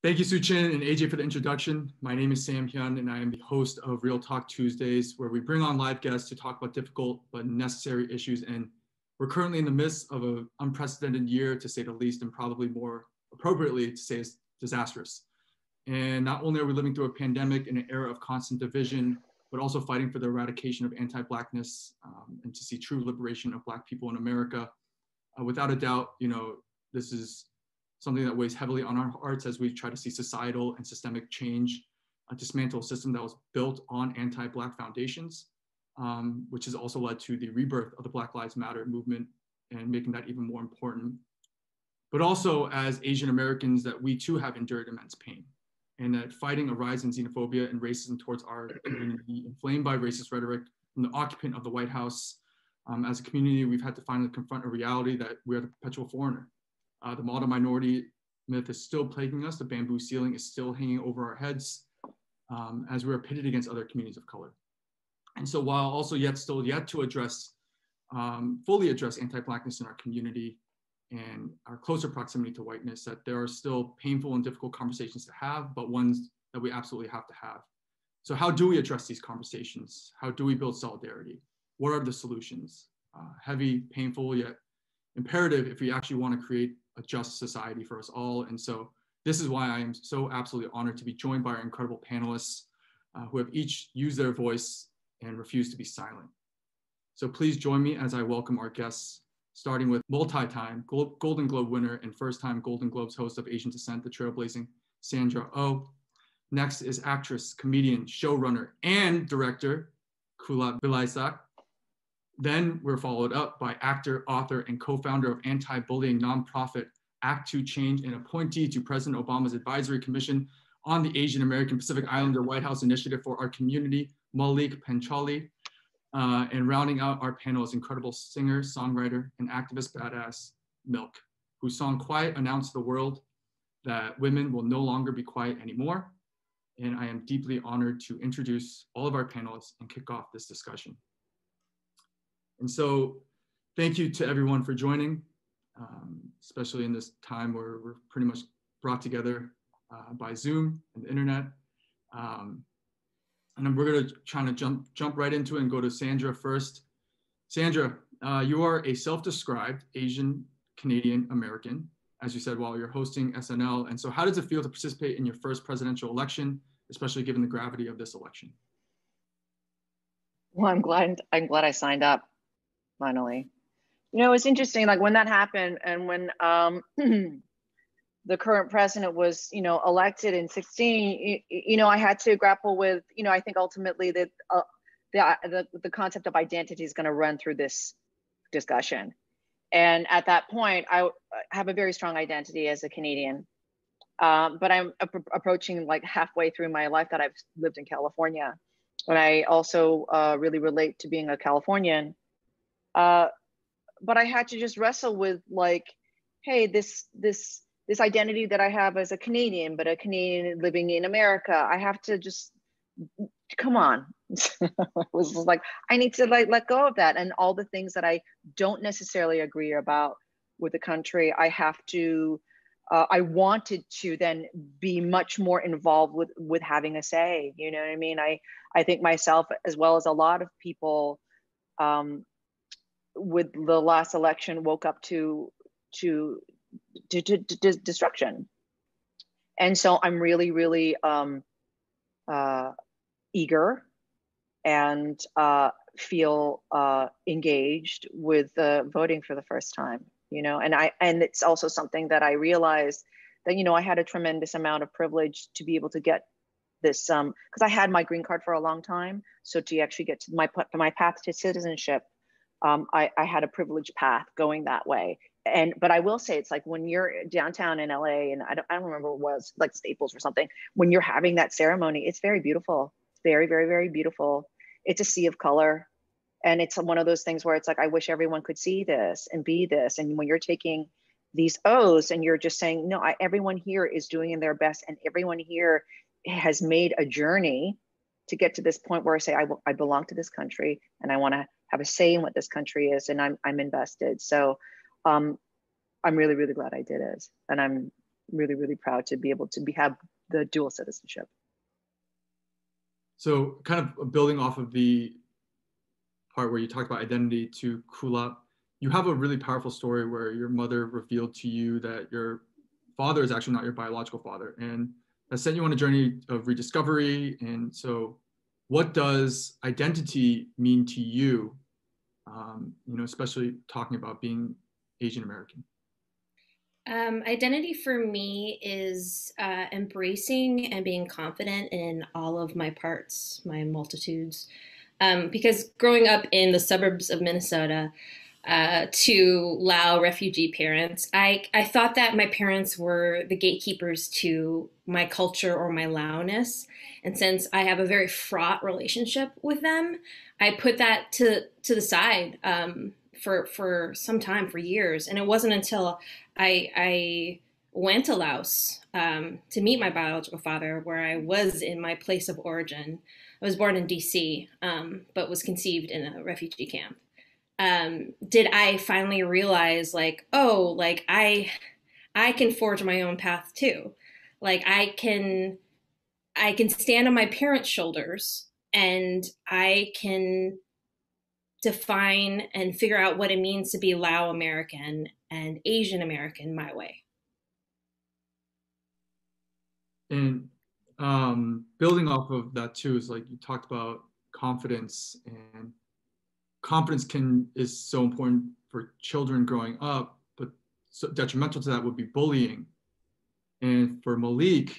Thank you, Suchin and AJ, for the introduction. My name is Sam Hyun, and I am the host of Real Talk Tuesdays, where we bring on live guests to talk about difficult but necessary issues. And we're currently in the midst of an unprecedented year, to say the least, and probably more appropriately to say it's disastrous. And not only are we living through a pandemic in an era of constant division, but also fighting for the eradication of anti-Blackness and to see true liberation of Black people in America. Without a doubt, this is something that weighs heavily on our hearts as we try to see societal and systemic change, dismantle a system that was built on anti-Black foundations, which has also led to the rebirth of the Black Lives Matter movement and making that even more important. But also as Asian Americans, that we too have endured immense pain, and that fighting a rise in xenophobia and racism towards our community, inflamed by racist rhetoric from the occupant of the White House. As a community, we've had to finally confront a reality that we are the perpetual foreigner. The model minority myth is still plaguing us. The bamboo ceiling is still hanging over our heads as we are pitted against other communities of color. And so while also yet to address, fully address anti-Blackness in our community and our closer proximity to whiteness, that there are still painful and difficult conversations to have, but ones that we absolutely have to have. So how do we address these conversations? How do we build solidarity? What are the solutions? Heavy, painful, yet imperative if we actually want to create a just society for us all. And so this is why I am so absolutely honored to be joined by our incredible panelists who have each used their voice and refused to be silent. So please join me as I welcome our guests, starting with multi-time Golden Globe winner and first-time Golden Globes host of Asian descent, the trailblazing Sandra Oh. Next is actress, comedian, showrunner, and director, Kulap Vilaysack. Then we're followed up by actor, author, and co-founder of anti-bullying nonprofit Act to Change and appointee to President Obama's Advisory Commission on the Asian American Pacific Islander White House Initiative for Our Community, Maulik Pancholy. And rounding out our panel is incredible singer, songwriter, and activist badass, MILCK, whose song Quiet announced to the world that women will no longer be quiet anymore. And I am deeply honored to introduce all of our panelists and kick off this discussion. And so thank you to everyone for joining, especially in this time where we're pretty much brought together by Zoom and the internet. And we're gonna try to jump right into it and go to Sandra first. Sandra, you are a self-described Asian Canadian American, as you said, while you're hosting SNL. And so how does it feel to participate in your first presidential election, especially given the gravity of this election? Well, I'm glad I signed up. Finally, it's interesting. Like when that happened, and when the current president was, elected in 2016, I had to grapple with, I think ultimately that the concept of identity is going to run through this discussion. And at that point, I have a very strong identity as a Canadian, but I'm approaching like halfway through my life that I've lived in California, and I also really relate to being a Californian. But I had to just wrestle with like, hey, this identity that I have as a Canadian, but a Canadian living in America, I have to just, come on. It was like, I need to let go of that. And all the things that I don't necessarily agree about with the country, I have to, I wanted to then be much more involved with having a say, you know what I mean? I think myself, as well as a lot of people, with the last election, woke up to destruction. And so I'm really, really eager and feel engaged with voting for the first time, and it's also something that I realized that, I had a tremendous amount of privilege to be able to get this, because I had my green card for a long time. So to actually get to my path to citizenship, I had a privileged path going that way. But I will say, it's like when you're downtown in LA, and I don't remember what it was, like Staples or something, when you're having that ceremony, it's very beautiful. It's very, very, very beautiful. It's a sea of color. And it's one of those things where it's like, I wish everyone could see this and be this. And when you're taking these oaths and you're just saying, no, everyone here is doing their best, and everyone here has made a journey to get to this point where I say, I belong to this country, and I want to have a say in what this country is, and I'm invested. So I'm really, really glad I did it. And I'm really, really proud to be able to have the dual citizenship. So kind of building off of the part where you talked about identity to Kulap, you have a really powerful story where your mother revealed to you that your father is actually not your biological father, and that sent you on a journey of rediscovery. And so what does identity mean to you, especially talking about being Asian American? Identity for me is embracing and being confident in all of my parts, my multitudes. Because growing up in the suburbs of Minnesota, to Lao refugee parents, I thought that my parents were the gatekeepers to my culture or my Lao-ness. And since I have a very fraught relationship with them, I put that to the side for some time, for years. And it wasn't until I went to Laos to meet my biological father, where I was in my place of origin. I was born in DC, but was conceived in a refugee camp. Did I finally realize, like, oh, like I can forge my own path too. Like I can stand on my parents' shoulders, and I can define and figure out what it means to be Lao American and Asian American my way. And building off of that too, is like you talked about confidence, and confidence is so important for children growing up, but so detrimental to that would be bullying. And for Maulik,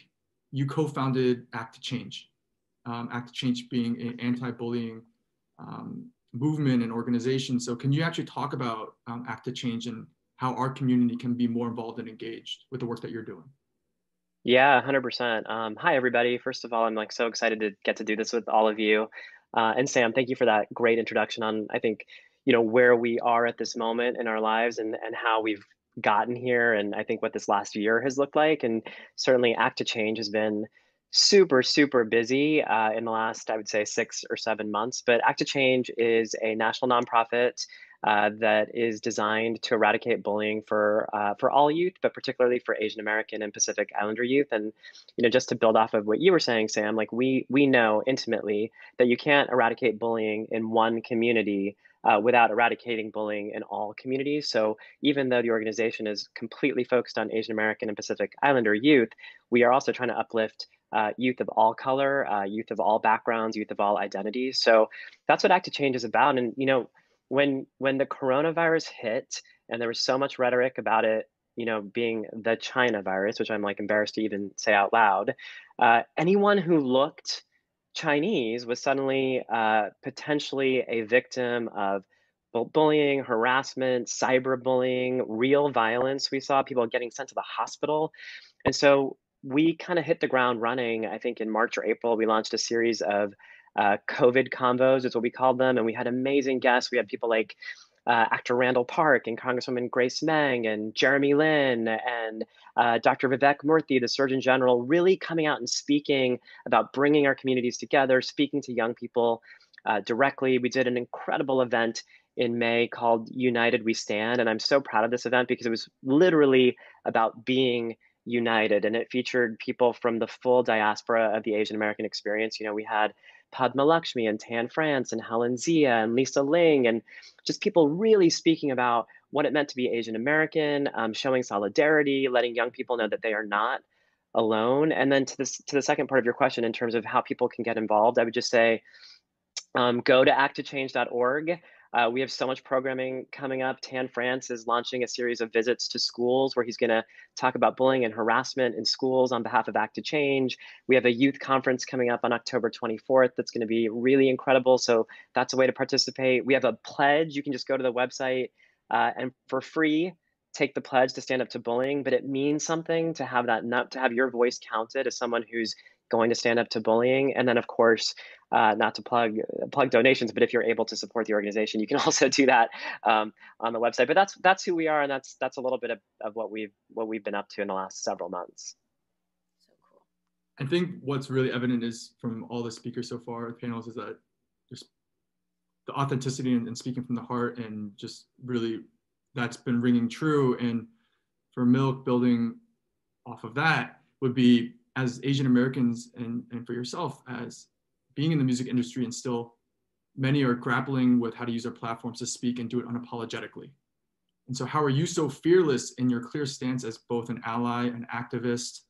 you co-founded Act to Change. Act to Change being an anti-bullying movement and organization. So can you actually talk about Act to Change and how our community can be more involved and engaged with the work that you're doing? Yeah, 100%. Hi, everybody. First of all, I'm like so excited to get to do this with all of you. And Sam, thank you for that great introduction on, I think, where we are at this moment in our lives, and how we've gotten here. And I think what this last year has looked like. And certainly Act to Change has been super, super busy in the last, I would say, 6 or 7 months. But Act to Change is a national nonprofit that is designed to eradicate bullying for all youth, but particularly for Asian American and Pacific Islander youth. And just to build off of what you were saying, Sam, like we know intimately that you can't eradicate bullying in one community without eradicating bullying in all communities. So even though the organization is completely focused on Asian American and Pacific Islander youth, we are also trying to uplift youth of all color, youth of all backgrounds, youth of all identities. So that's what Act to Change is about. And when the coronavirus hit, and there was so much rhetoric about it, being the China virus, which I'm like embarrassed to even say out loud, anyone who looked Chinese was suddenly potentially a victim of bullying, harassment, cyberbullying, real violence. We saw people getting sent to the hospital. And so we kind of hit the ground running. I think in March or April, we launched a series of COVID convos, is what we called them. And we had amazing guests. We had people like actor Randall Park and Congresswoman Grace Meng and Jeremy Lin and Dr. Vivek Murthy, the Surgeon General, really coming out and speaking about bringing our communities together, speaking to young people directly. We did an incredible event in May called United We Stand. And I'm so proud of this event because it was literally about being united. And it featured people from the full diaspora of the Asian American experience. We had Padma Lakshmi and Tan France and Helen Zia and Lisa Ling, and just people really speaking about what it meant to be Asian American, showing solidarity, letting young people know that they are not alone. And then to the second part of your question, in terms of how people can get involved, I would just say, go to acttochange.org. We have so much programming coming up. Tan France is launching a series of visits to schools where he's going to talk about bullying and harassment in schools on behalf of Act to Change. We have a youth conference coming up on October 24th that's going to be really incredible. So that's a way to participate. We have a pledge. You can just go to the website and for free take the pledge to stand up to bullying. But it means something to have that, not to have your voice counted as someone who's going to stand up to bullying. And then, of course, not to plug donations, but if you're able to support the organization, you can also do that on the website. But that's who we are, and that's a little bit of what we've been up to in the last several months. So cool. I think what's really evident is from all the speakers so far, the panels, is that just the authenticity and speaking from the heart, and just really that's been ringing true. And for MILCK, building off of that would be, as Asian Americans and for yourself, as being in the music industry, and still many are grappling with how to use their platforms to speak and do it unapologetically. And so how are you so fearless in your clear stance as both an ally, an activist,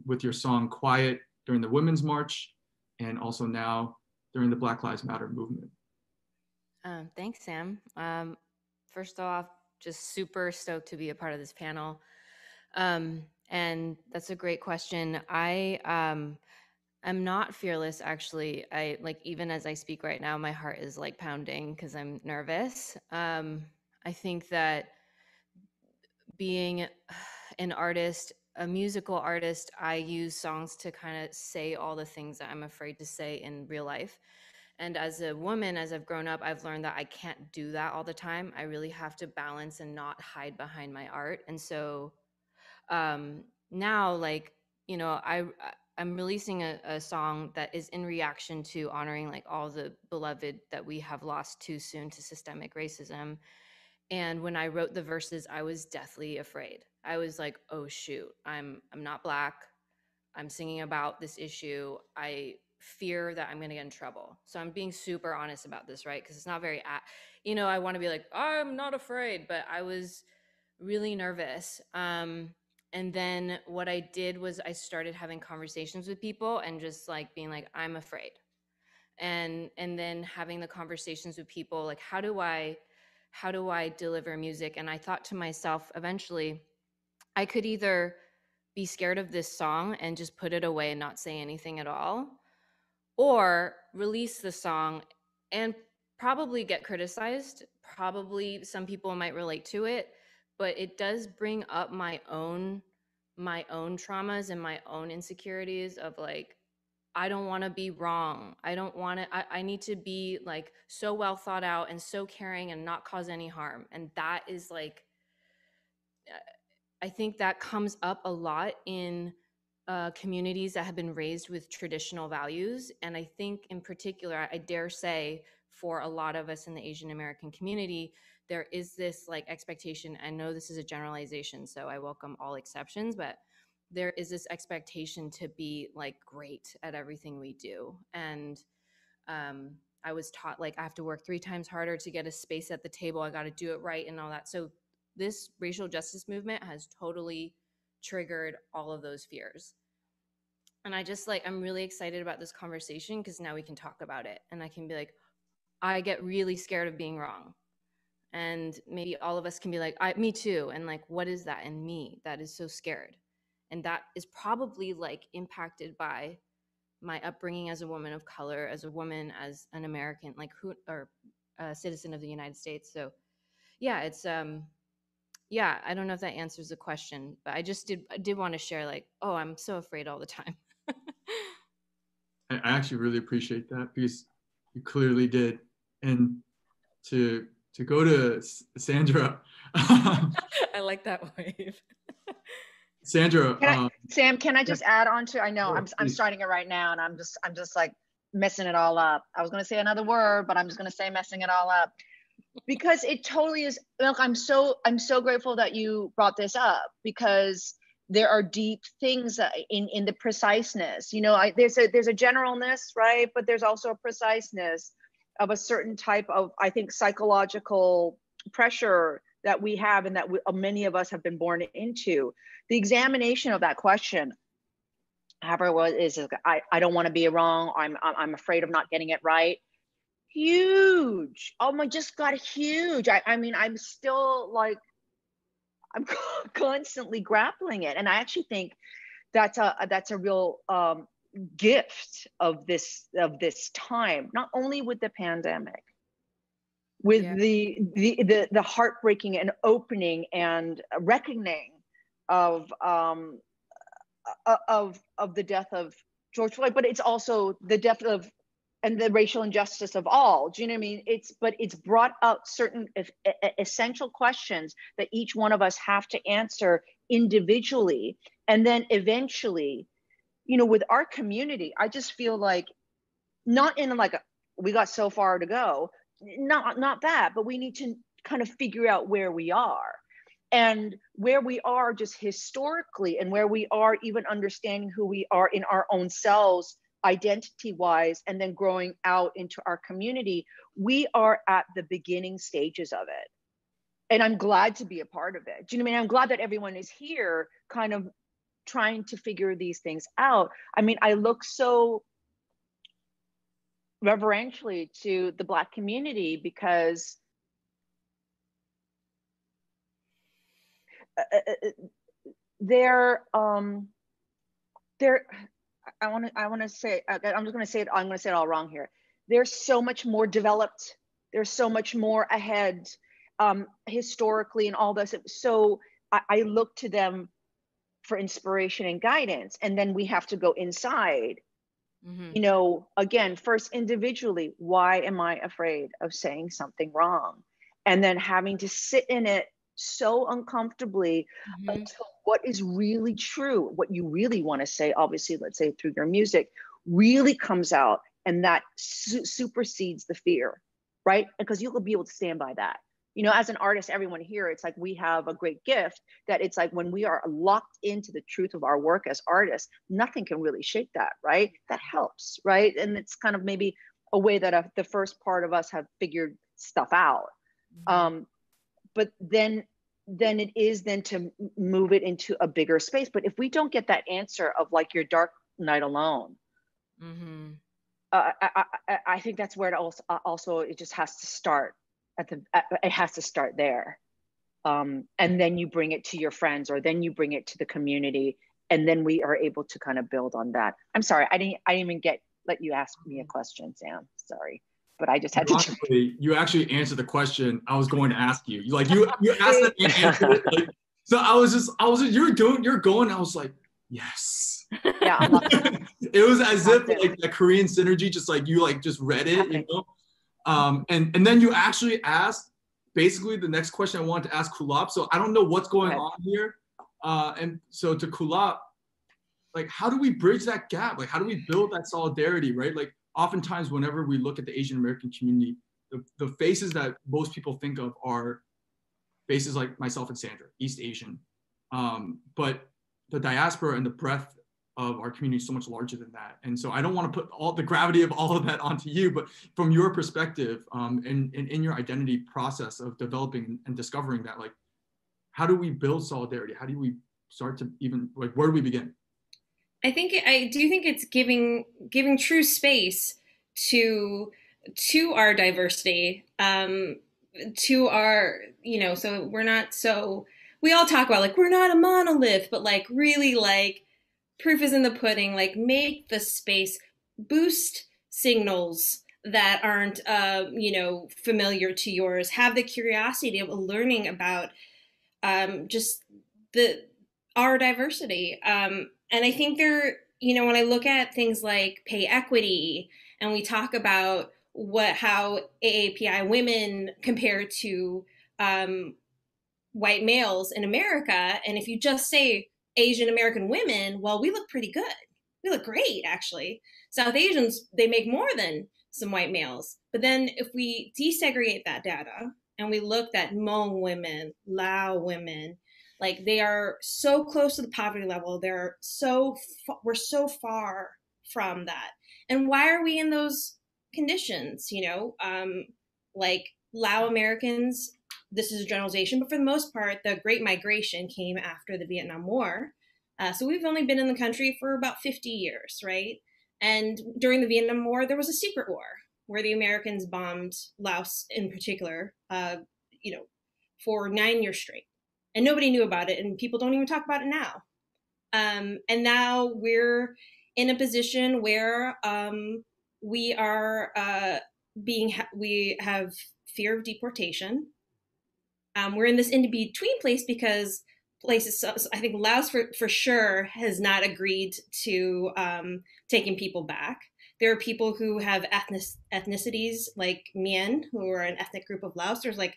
with your song Quiet during the Women's March, and also now during the Black Lives Matter movement? Thanks, Sam. First off, just super stoked to be a part of this panel. And that's a great question. I'm not fearless, actually. I like, even as I speak right now, my heart is like pounding because I'm nervous. I think that being an artist, a musical artist, I use songs to kind of say all the things that I'm afraid to say in real life. And as a woman, as I've grown up, I've learned that I can't do that all the time. I really have to balance and not hide behind my art. And so now, like, you know, I'm releasing a song that is in reaction to honoring like all the beloved that we have lost too soon to systemic racism. And when I wrote the verses, I was deathly afraid. I was like, oh shoot, I'm not Black. I'm singing about this issue. I fear that I'm going to get in trouble. So I'm being super honest about this, right? Because it's not very, you know, I want to be like, I'm not afraid, but I was really nervous. And then what I did was I started having conversations with people and just like being like, I'm afraid. And then having the conversations with people, like, how do I deliver music? And I thought to myself, eventually, I could either be scared of this song and just put it away and not say anything at all, or release the song and probably get criticized. Probably some people might relate to it, but it does bring up my own traumas and my own insecurities of like, I don't want to be wrong. I need to be like so well thought out and so caring and not cause any harm. And that is like, I think that comes up a lot in communities that have been raised with traditional values. And I think in particular, I dare say for a lot of us in the Asian American community, there is this like expectation. I know this is a generalization, so I welcome all exceptions, but there is this expectation to be like great at everything we do. And I was taught like I have to work 3 times harder to get a space at the table. I got to do it right and all that. So this racial justice movement has totally triggered all of those fears. And I just like, I'm really excited about this conversation because now we can talk about it. And I can be like, I get really scared of being wrong. And maybe all of us can be like, me too. And like, what is that in me that is so scared? And that is probably like impacted by my upbringing as a woman of color, as a woman, as an American, like or a citizen of the United States. So yeah, it's, yeah, I don't know if that answers the question, but I did want to share like, oh, I'm so afraid all the time. I actually really appreciate that because you clearly did. And to go to Sandra. I like that wave. Sandra. Sam, can I just add on to, I know I'm starting it right now and I'm just like messing it all up. I was going to say another word, but I'm just going to say messing it all up because it totally is. Look, I'm so grateful that you brought this up because there are deep things in the preciseness, you know, there's a generalness, right? But there's also a preciseness of a certain type of, I think, psychological pressure that we have and that many of us have been born into. The examination of that question, however it was, is I don't want to be wrong. I'm afraid of not getting it right. Huge. Oh my, just got huge. I mean, I'm still like, I'm constantly grappling it. And I actually think that's a real gift of this time, not only with the pandemic, with the heartbreaking and opening and reckoning of the death of George Floyd, but it's also the death of and the racial injustice of all. Do you know what I mean? It's brought up certain essential questions that each one of us have to answer individually, and then eventually, you know, with our community, I just feel like not in like we got so far to go, not that, but we need to kind of figure out where we are. And where we are just historically, and where we are even understanding who we are in our own selves, identity-wise, and then growing out into our community, we are at the beginning stages of it. And I'm glad to be a part of it. Do you know what I mean? I'm glad that everyone is here kind of trying to figure these things out. I mean, I look so reverentially to the Black community because they're I want to say, I'm just going to say it, I'm going to say it all wrong here. They're so much more developed. They're so much more ahead historically and all this. So I look to them for inspiration and guidance. And then we have to go inside, you know, again, first individually, why am I afraid of saying something wrong? And then having to sit in it so uncomfortably until what is really true, what you really want to say, obviously, let's say through your music, really comes out, and that supersedes the fear, right? Because you'll be able to stand by that. You know, as an artist, everyone here, it's like we have a great gift that it's like when we are locked into the truth of our work as artists, nothing can really shake that, right? That helps, right? And it's kind of maybe a way that the first part of us have figured stuff out. But then it is then to move it into a bigger space. But if we don't get that answer of like your dark night alone, I think that's where it also it just has to start it has to start there. And then you bring it to your friends, or then you bring it to the community, and then we are able to kind of build on that. I'm sorry, I didn't even let you ask me a question, Sam. Sorry. But I just had to. Honestly, you actually answered the question I was going to ask you. Like you asked that and answered it. Like, so I was just, you're going. I was like, yes. Yeah. It was as if like the Korean synergy, just like you like just read it, you know. And then you actually asked basically the next question I wanted to ask Kulap. So I don't know what's going on here. And so to Kulap, like how do we bridge that gap? Like how do we build that solidarity, right? Like oftentimes whenever we look at the Asian American community, the faces that most people think of are faces like myself and Sandra, East Asian. But the diaspora and the breadth of our community is so much larger than that. And so I don't want to put all the gravity of all of that onto you, but from your perspective and in your identity process of developing and discovering that, like, how do we build solidarity? How do we start to even, like, where do we begin? I do think it's giving true space to our diversity, to our, you know, so we're not so, we all talk about like, we're not a monolith, but like really like proof is in the pudding, like make the space, boost signals that aren't, you know, familiar to yours, have the curiosity of learning about just our diversity. And I think there, you know, when I look at things like pay equity and we talk about how AAPI women compare to white males in America, and if you just say Asian American women, well, we look pretty good. We look great, actually. South Asians, they make more than some white males. But then if we desegregate that data and we looked at Hmong women, Lao women, like they are so close to the poverty level. we're so far from that. And why are we in those conditions? You know, like Lao Americans, this is a generalization, but for the most part, the Great Migration came after the Vietnam War. So we've only been in the country for about 50 years, right? And during the Vietnam War, there was a secret war where the Americans bombed Laos in particular, you know, for 9 years straight. And nobody knew about it, and people don't even talk about it now. And now we're in a position where we are we have fear of deportation. We're in this in-between place because places, I think Laos for sure has not agreed to taking people back. There are people who have ethnicities like Mien, who are an ethnic group of Laos. There's like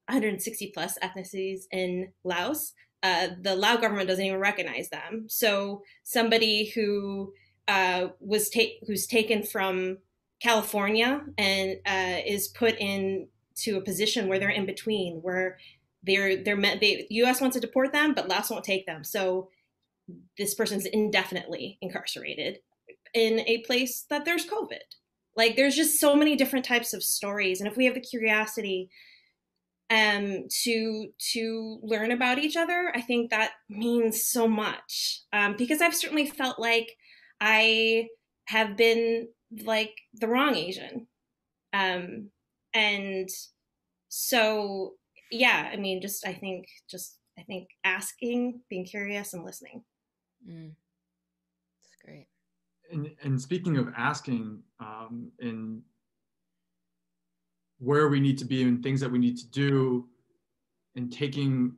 160 plus ethnicities in Laos. The Lao government doesn't even recognize them. So somebody who who's taken from California and is put into a position where they're in between, where the U.S. wants to deport them, but Laos won't take them. So this person's indefinitely incarcerated in a place that there's COVID. Like, there's just so many different types of stories. And if we have the curiosity to learn about each other, I think that means so much. Because I've certainly felt like I have been like the wrong Asian. And so, yeah, I mean, I think asking, being curious, and listening. That's great. And speaking of asking, and where we need to be and things that we need to do, and taking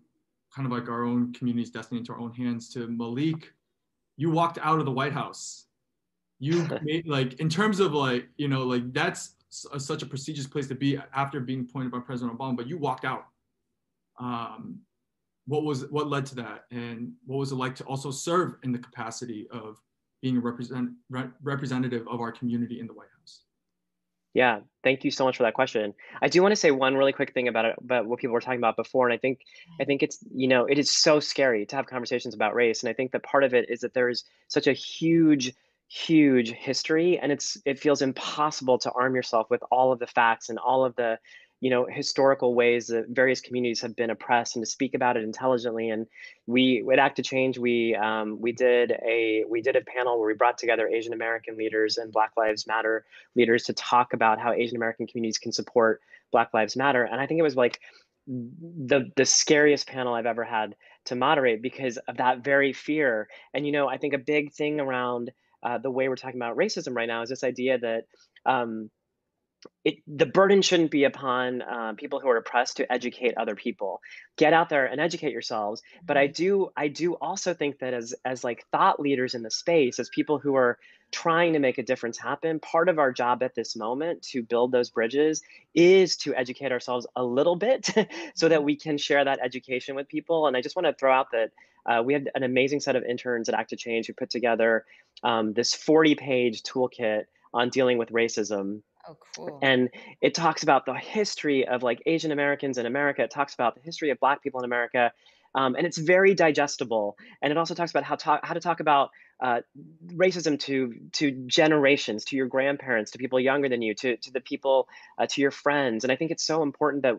kind of like our own community's destiny into our own hands, to Maulik, you walked out of the White House. You made, like, in terms of like, you know, like that's such a prestigious place to be after being appointed by President Obama, but you walked out. What led to that? And what was it like to also serve in the capacity of being a representative of our community in the White House? Yeah, thank you so much for that question. I do want to say one really quick thing about what people were talking about before, and I think it's, you know, it is so scary to have conversations about race, and I think that part of it is that there is such a huge history, and it feels impossible to arm yourself with all of the facts and all of the, you know, historical ways that various communities have been oppressed, and to speak about it intelligently. And we at Act to Change, we did a panel where we brought together Asian American leaders and Black Lives Matter leaders to talk about how Asian American communities can support Black Lives Matter. And I think it was like the scariest panel I've ever had to moderate because of that very fear. And, you know, I think a big thing around the way we're talking about racism right now is this idea that the burden shouldn't be upon people who are oppressed to educate other people. Get out there and educate yourselves. But I do also think that as like thought leaders in the space, as people who are trying to make a difference happen, part of our job at this moment to build those bridges is to educate ourselves a little bit so that we can share that education with people. And I just want to throw out that we had an amazing set of interns at Act to Change who put together this 40-page toolkit on dealing with racism. Oh, cool. And it talks about the history of like Asian Americans in America. It talks about the history of Black people in America. And it's very digestible. And it also talks about how to talk about racism to generations, to your grandparents, to people younger than you, to the people, to your friends. And I think it's so important that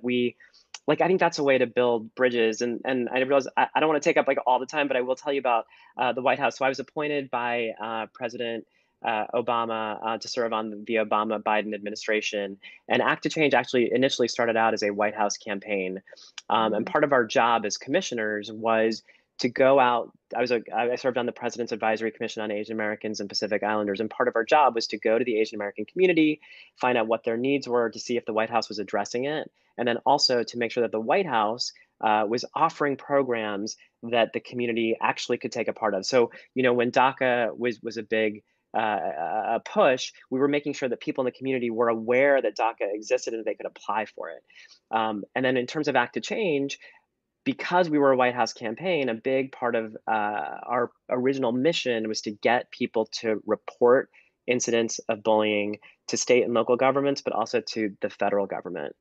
I think that's a way to build bridges. And I realize I don't want to take up like all the time, but I will tell you about the White House. So I was appointed by President Obama to serve on the Obama-Biden administration. And Act to Change actually initially started out as a White House campaign. And part of our job as commissioners was to go out. I served on the President's Advisory Commission on Asian Americans and Pacific Islanders. And part of our job was to go to the Asian American community, find out what their needs were, to see if the White House was addressing it. And then also to make sure that the White House was offering programs that the community actually could take a part of. So, you know, when DACA was a big push, we were making sure that people in the community were aware that DACA existed and they could apply for it. And then in terms of Act to Change, because we were a White House campaign, a big part of our original mission was to get people to report incidents of bullying to state and local governments, but also to the federal government.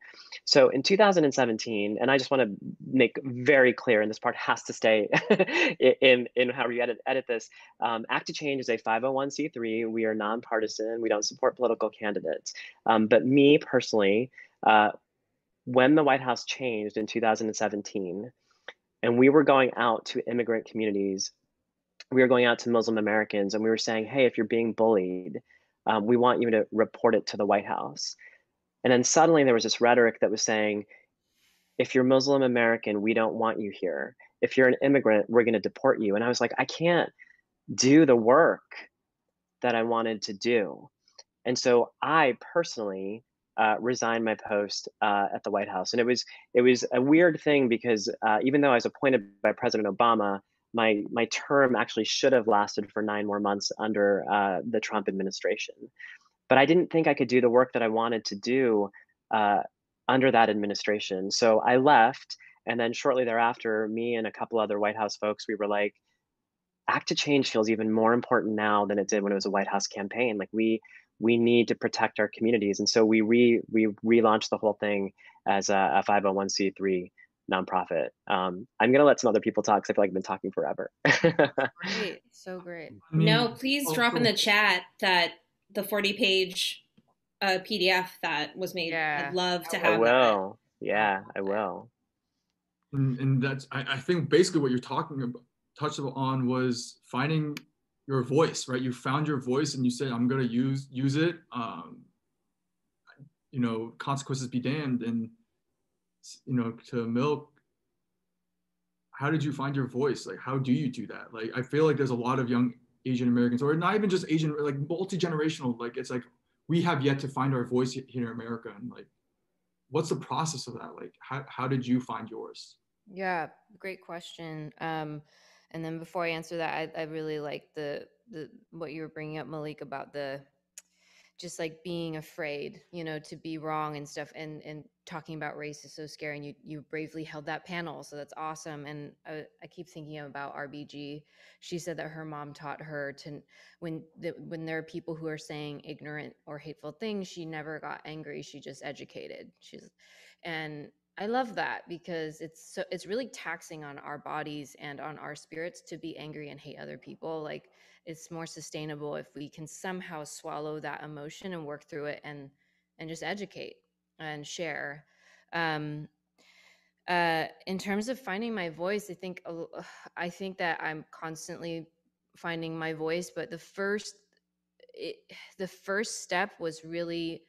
So in 2017, and I just want to make very clear, and this part has to stay in how we edit this, Act to Change is a 501c3. We are nonpartisan. We don't support political candidates. But me personally, when the White House changed in 2017, and we were going out to immigrant communities, we were going out to Muslim Americans, and we were saying, hey, if you're being bullied, we want you to report it to the White House. And then suddenly there was this rhetoric that was saying, if you're Muslim American, we don't want you here. If you're an immigrant, we're going to deport you. And I was like, I can't do the work that I wanted to do. And so I personally resigned my post at the White House. And it was a weird thing because even though I was appointed by President Obama, my term actually should have lasted for 9 more months under the Trump administration. But I didn't think I could do the work that I wanted to do under that administration. So I left. And then shortly thereafter, me and a couple other White House folks, we were like, Act to Change feels even more important now than it did when it was a White House campaign. Like we need to protect our communities. And so we relaunched the whole thing as a 501c3 nonprofit. I'm going to let some other people talk because I feel like I've been talking forever. Great. So great. No, please drop in the chat that the 40-page PDF that was made. Yeah, I'd love to I have will. Yeah, I will. And that's, I think basically what you're talking about, touched on, was finding your voice, right? You found your voice and you said, I'm going to use it. You know, consequences be damned. And, you know, to MILCK, how did you find your voice? Like, how do you do that? Like, I feel like there's a lot of young Asian Americans, or not even just Asian, like multi-generational, like it's like we have yet to find our voice here in America. And like, what's the process of that? Like, how did you find yours? Yeah, great question. And then before I answer that, I really like the what you were bringing up, Maulik, about the just like being afraid, you know, to be wrong and stuff, and talking about race is so scary, and you bravely held that panel, so that's awesome. And I keep thinking about RBG. She said that her mom taught her to, when there are people who are saying ignorant or hateful things, she never got angry, she just educated. And I love that, because it's really taxing on our bodies and on our spirits to be angry and hate other people. Like, it's more sustainable if we can somehow swallow that emotion and work through it and just educate and share. In terms of finding my voice, I think that I'm constantly finding my voice, but the first step was really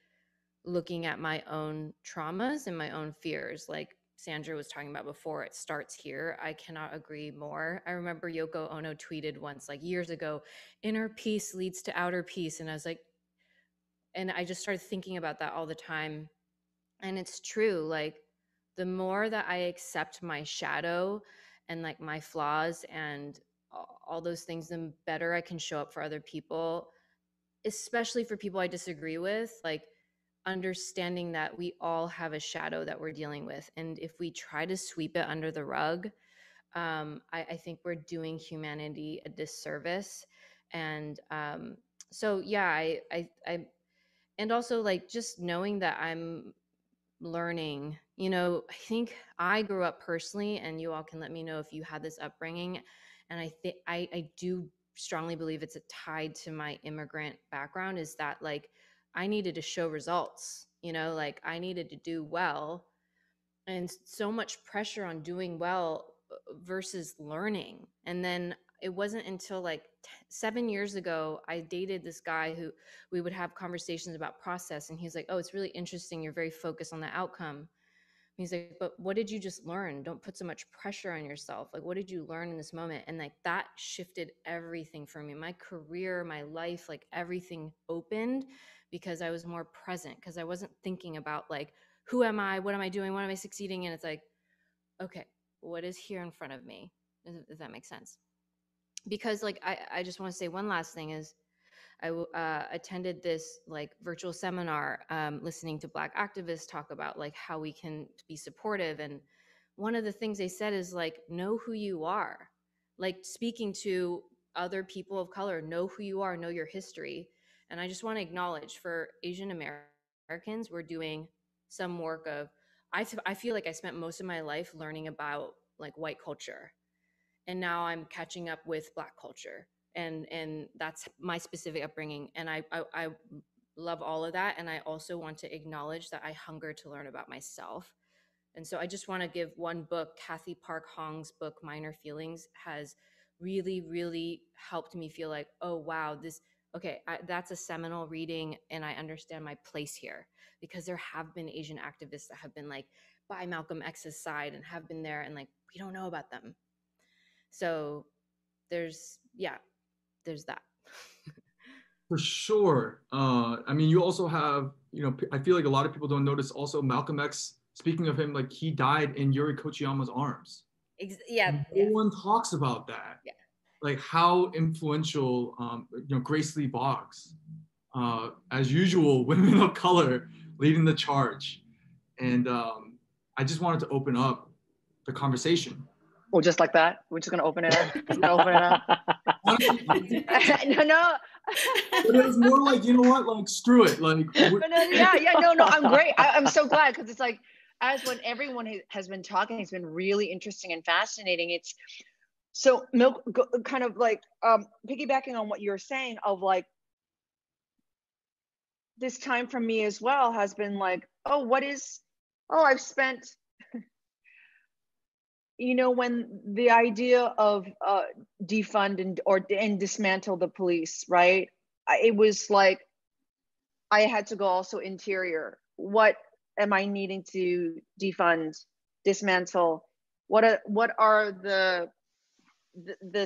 looking at my own traumas and my own fears. Like Sandra was talking about before, it starts here. I cannot agree more. I remember Yoko Ono tweeted once, like years ago, inner peace leads to outer peace. And I was like, and I just started thinking about that all the time. And it's true. Like, the more that I accept my shadow and like my flaws and all those things, the better I can show up for other people, especially for people I disagree with. Like, understanding that we all have a shadow that we're dealing with, and if we try to sweep it under the rug, I think we're doing humanity a disservice. And so yeah, I and also like just knowing that I'm learning, you know, I think I grew up personally, and you all can let me know if you had this upbringing, and I think I do strongly believe it's tied to my immigrant background, is that like I needed to show results, you know, like I needed to do well, and so much pressure on doing well versus learning. And then it wasn't until like 7 years ago, I dated this guy who we would have conversations about process. And he's like, oh, it's really interesting. You're very focused on the outcome. He's like, but what did you just learn? Don't put so much pressure on yourself. Like, what did you learn in this moment? And like that shifted everything for me. My career, my life, like everything opened because I was more present, because I wasn't thinking about like, who am I? What am I doing? What am I succeeding in? It's like, okay, what is here in front of me? Does that make sense? Because like, I just want to say one last thing is, I attended this like virtual seminar, listening to Black activists talk about like how we can be supportive. And one of the things they said is like, know who you are. Like, speaking to other people of color, know who you are, know your history. And I just want to acknowledge, for Asian Americans, we're doing some work of, I feel like I spent most of my life learning about like white culture, and now I'm catching up with Black culture. And that's my specific upbringing, and I love all of that. And I also want to acknowledge that I hunger to learn about myself. And so I just want to give one book. Kathy Park Hong's book, Minor Feelings, has really, really helped me feel like, oh wow, that's a seminal reading, and I understand my place here, because there have been Asian activists that have been like by Malcolm X's side and have been there, and like we don't know about them. So there's that. For sure. I mean, you also have, you know, I feel like a lot of people don't notice also Malcolm X, speaking of him, like he died in Yuri Kochiyama's arms. Yeah. No one talks about that. Yeah. Like how influential, you know, Grace Lee Boggs, as usual, women of color leading the charge. And I just wanted to open up the conversation. Well, just like that, we're just gonna open it up. Open it up. No. But it was more like, you know what, like screw it, like. No, I'm great. I'm so glad, because it's like, as when everyone has been talking, it's been really interesting and fascinating. It's so Milk, kind of like piggybacking on what you're saying of like, this time for me as well has been like, I've spent, you know, when the idea of defund and dismantle the police, right? It was like, I had to go also interior. What am I needing to defund, dismantle? What are the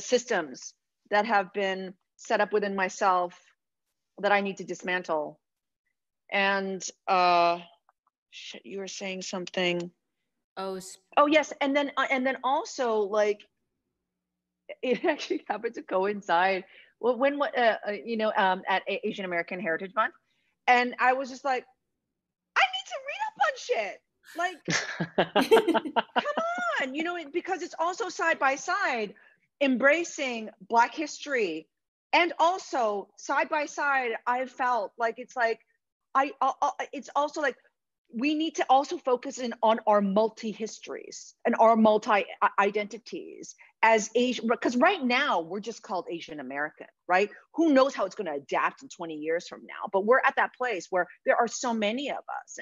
systems that have been set up within myself that I need to dismantle? And you were saying something. Oh yes, and then also like, it actually happened to coincide when at Asian American Heritage Month, and I was just like, I need to read up on shit. Like, come on, you know, because it's also side by side, embracing Black history, and also side by side, I felt like it's like, it's also like, we need to also focus in on our multi-histories and our multi-identities as Asian, because right now we're just called Asian American, right? Who knows how it's going to adapt in 20 years from now, but we're at that place where there are so many of us,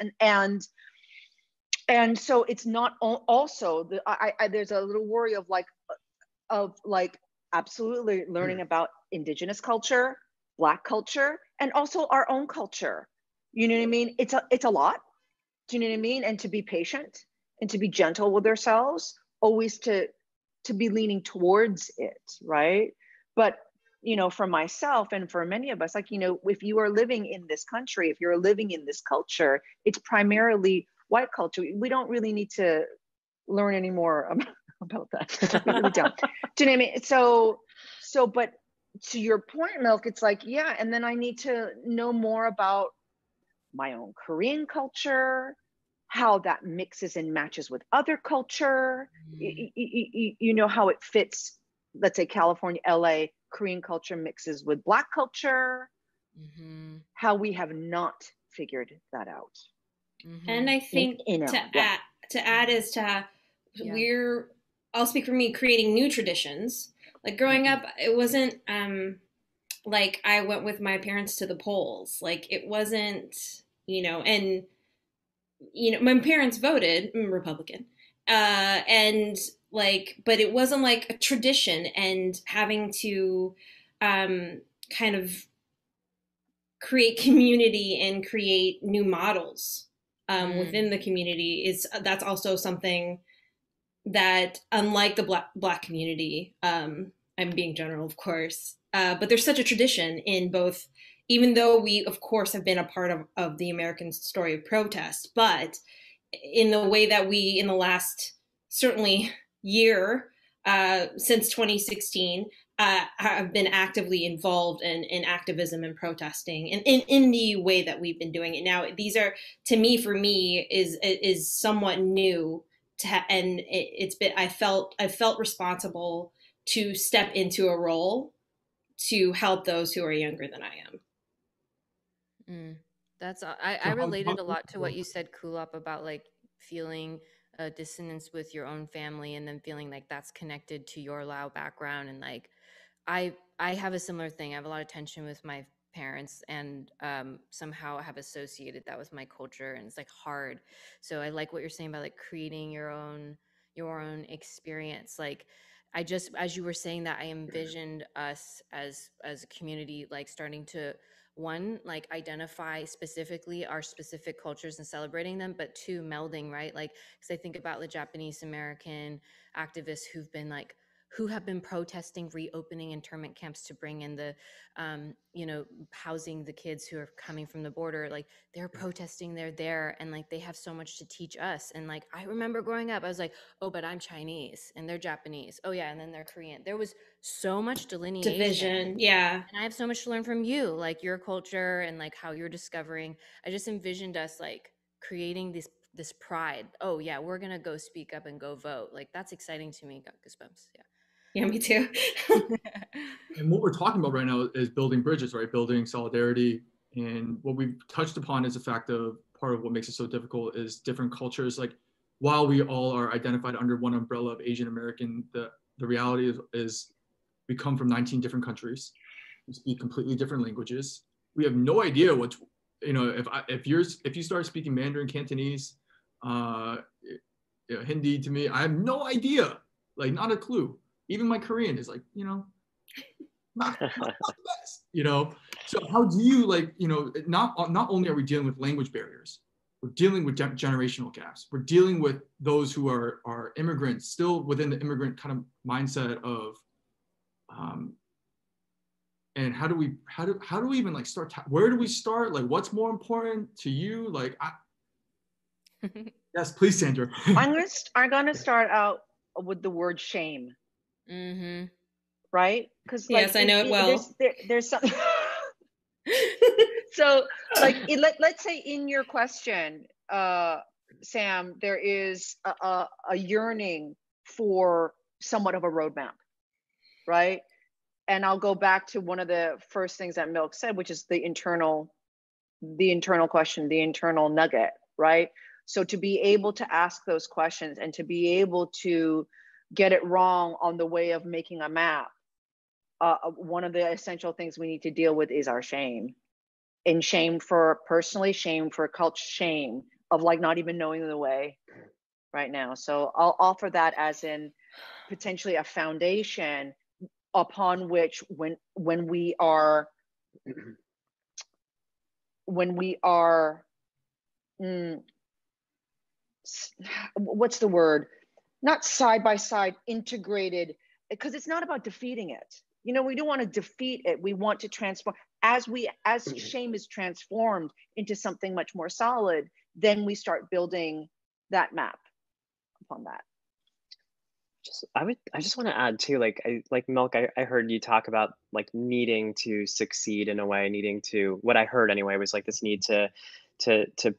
and so it's not also there's a little worry of like absolutely learning about Indigenous culture, Black culture, and also our own culture. You know what I mean? It's a lot. Do you know what I mean? And to be patient and to be gentle with ourselves, always to be leaning towards it, right? But, you know, for myself and for many of us, like, you know, if you are living in this country, if you're living in this culture, it's primarily white culture. We don't really need to learn any more about that. We really don't. Do you know what I mean? So, but to your point, Milk, it's like, yeah, and then I need to know more about my own Korean culture, how that mixes and matches with other culture, you know, how it fits, let's say California, LA, Korean culture mixes with Black culture, how we have not figured that out. And I think to add is to I'll speak for me, creating new traditions. Like growing up, it wasn't like I went with my parents to the polls. Like it wasn't, you know, and, you know, my parents voted Republican. And like, but it wasn't like a tradition, and having to kind of create community and create new models within the community that's also something that, unlike the Black community, I'm being general, of course, but there's such a tradition in both, even though we, of course, have been a part of the American story of protest, but in the way that we, in the last, certainly year, since 2016, have been actively involved in activism and protesting, and in the way that we've been doing it. Now, these are, to me, for me, is somewhat new, and it's been, I felt responsible to step into a role to help those who are younger than I am. That's I related a lot to what you said, Kulap, about like feeling a dissonance with your own family, and then feeling like that's connected to your Lao background. And like I have a similar thing. I have a lot of tension with my parents, and somehow I have associated that with my culture, and it's like hard. So I like what you're saying about like creating your own experience. Like I just, as you were saying that, I envisioned us as a community, like starting to, one, like identify specifically our specific cultures and celebrating them, but two, melding, right? Like, because I think about the Japanese American activists who have been protesting reopening internment camps to bring in the, you know, housing the kids who are coming from the border. Like they're protesting, they're there, and like they have so much to teach us. And like I remember growing up, I was like, oh, but I'm Chinese and they're Japanese. Oh yeah, and then they're Korean. There was so much Division, yeah. And I have so much to learn from you, like your culture and like how you're discovering. I just envisioned us like creating this pride. Oh yeah, we're gonna go speak up and go vote. Like that's exciting to me. Got goosebumps. Yeah. Yeah, me too. And what we're talking about right now is building bridges, right? Building solidarity. And what we've touched upon is the fact of part of what makes it so difficult is different cultures. Like while we all are identified under one umbrella of Asian American, the reality is we come from 19 different countries. We speak completely different languages. We have no idea what, if you start speaking Mandarin, Cantonese, Hindi to me, I have no idea, like not a clue. Even my Korean is like, not the best, So how do you not only are we dealing with language barriers, we're dealing with generational gaps. We're dealing with those who are immigrants, still within the immigrant kind of mindset of, and how do we even like start? Where do we start? Like, what's more important to you? Like, yes, please, Sandra. I'm gonna start out with the word shame. Mm-hmm. Right? Because yes, I know it well. There's some. So, like, let's say in your question, Sam, there is a yearning for somewhat of a roadmap, right? And I'll go back to one of the first things that MILCK said, which is the internal question, the internal nugget, right? So to be able to ask those questions and to be able to get it wrong on the way of making a map, one of the essential things we need to deal with is our shame. And shame for personally, shame for culture, shame of like not even knowing the way right now. So I'll offer that as in potentially a foundation upon which when we are what's the word? Not side by side, integrated, because it's not about defeating it. We don't want to defeat it. We want to transform. As shame is transformed into something much more solid, then we start building that map upon that. I just want to add too, like MILCK, I heard you talk about like needing to succeed in a way, what I heard anyway was like this need to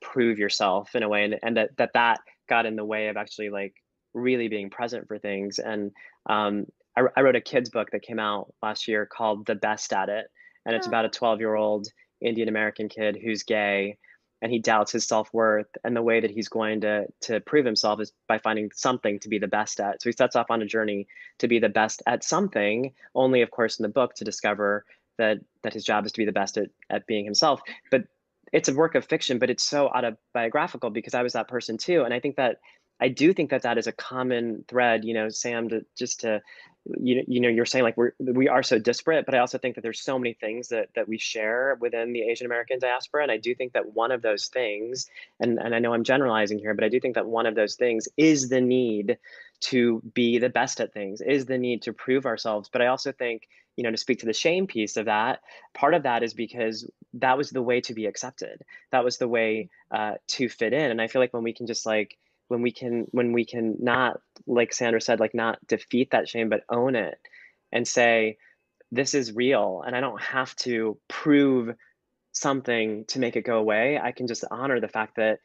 prove yourself in a way, and that got in the way of actually like really being present for things. And I wrote a kid's book that came out last year called The Best at It. And it's about a 12-year-old Indian American kid who's gay, and he doubts his self-worth. And the way that he's going to prove himself is by finding something to be the best at. So he sets off on a journey to be the best at something, only of course in the book to discover that his job is to be the best at being himself. But it's a work of fiction, but it's so autobiographical because I was that person too. And I do think that is a common thread, Sam, you're saying like we are so disparate, but I also think that there's so many things that we share within the Asian American diaspora. And I do think that one of those things, and I know I'm generalizing here, but I do think that one of those things is the need to be the best at things, is the need to prove ourselves. But I also think, to speak to the shame piece of that, part of that is because that was the way to be accepted. That was the way to fit in. And I feel like when we can just like, when we can not, like Sandra said, like not defeat that shame, but own it and say, this is real and I don't have to prove something to make it go away. I can just honor the fact that,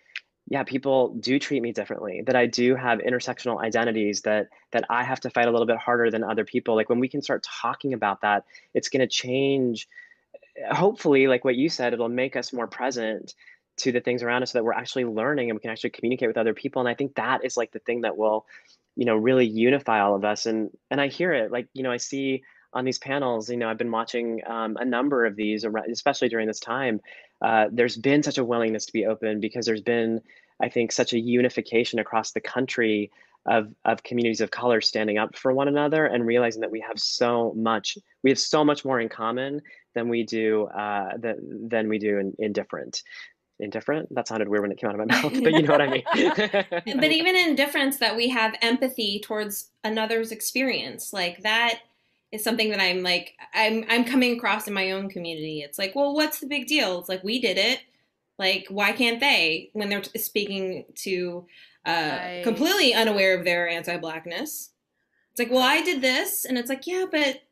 yeah, people do treat me differently, that I do have intersectional identities, that I have to fight a little bit harder than other people. Like when we can start talking about that, it's going to change. Hopefully, like what you said, it'll make us more present to the things around us so that we're actually learning and we can actually communicate with other people. And I think that is like the thing that will, really unify all of us. And I hear it, like, I see on these panels, I've been watching a number of these, especially during this time. There's been such a willingness to be open because there's been, I think, such a unification across the country of communities of color standing up for one another and realizing that we have so much more in common than we do indifferent. That sounded weird when it came out of my mouth, but you know what I mean. But even in difference, that we have empathy towards another's experience, like that is something that I'm coming across in my own community. It's like, well, what's the big deal? It's like, we did it. Like, why can't they, when they're speaking to completely unaware of their anti-Blackness? It's like, well, I did this. And it's like, yeah, but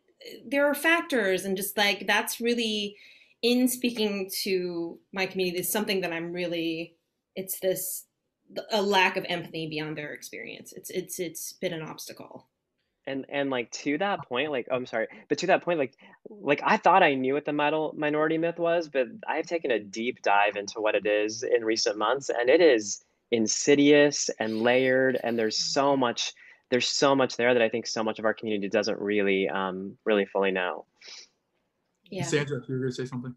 there are factors. And just like, that's really, in speaking to my community, is something that it's a lack of empathy beyond their experience. It's been an obstacle. And like to that point, like, oh, I'm sorry, but to that point, like I thought I knew what the minority myth was, but I've taken a deep dive into what it is in recent months, and it is insidious and layered, and there's so much there that I think so much of our community doesn't really really fully know. Yeah. Sandra, if you were going to say something.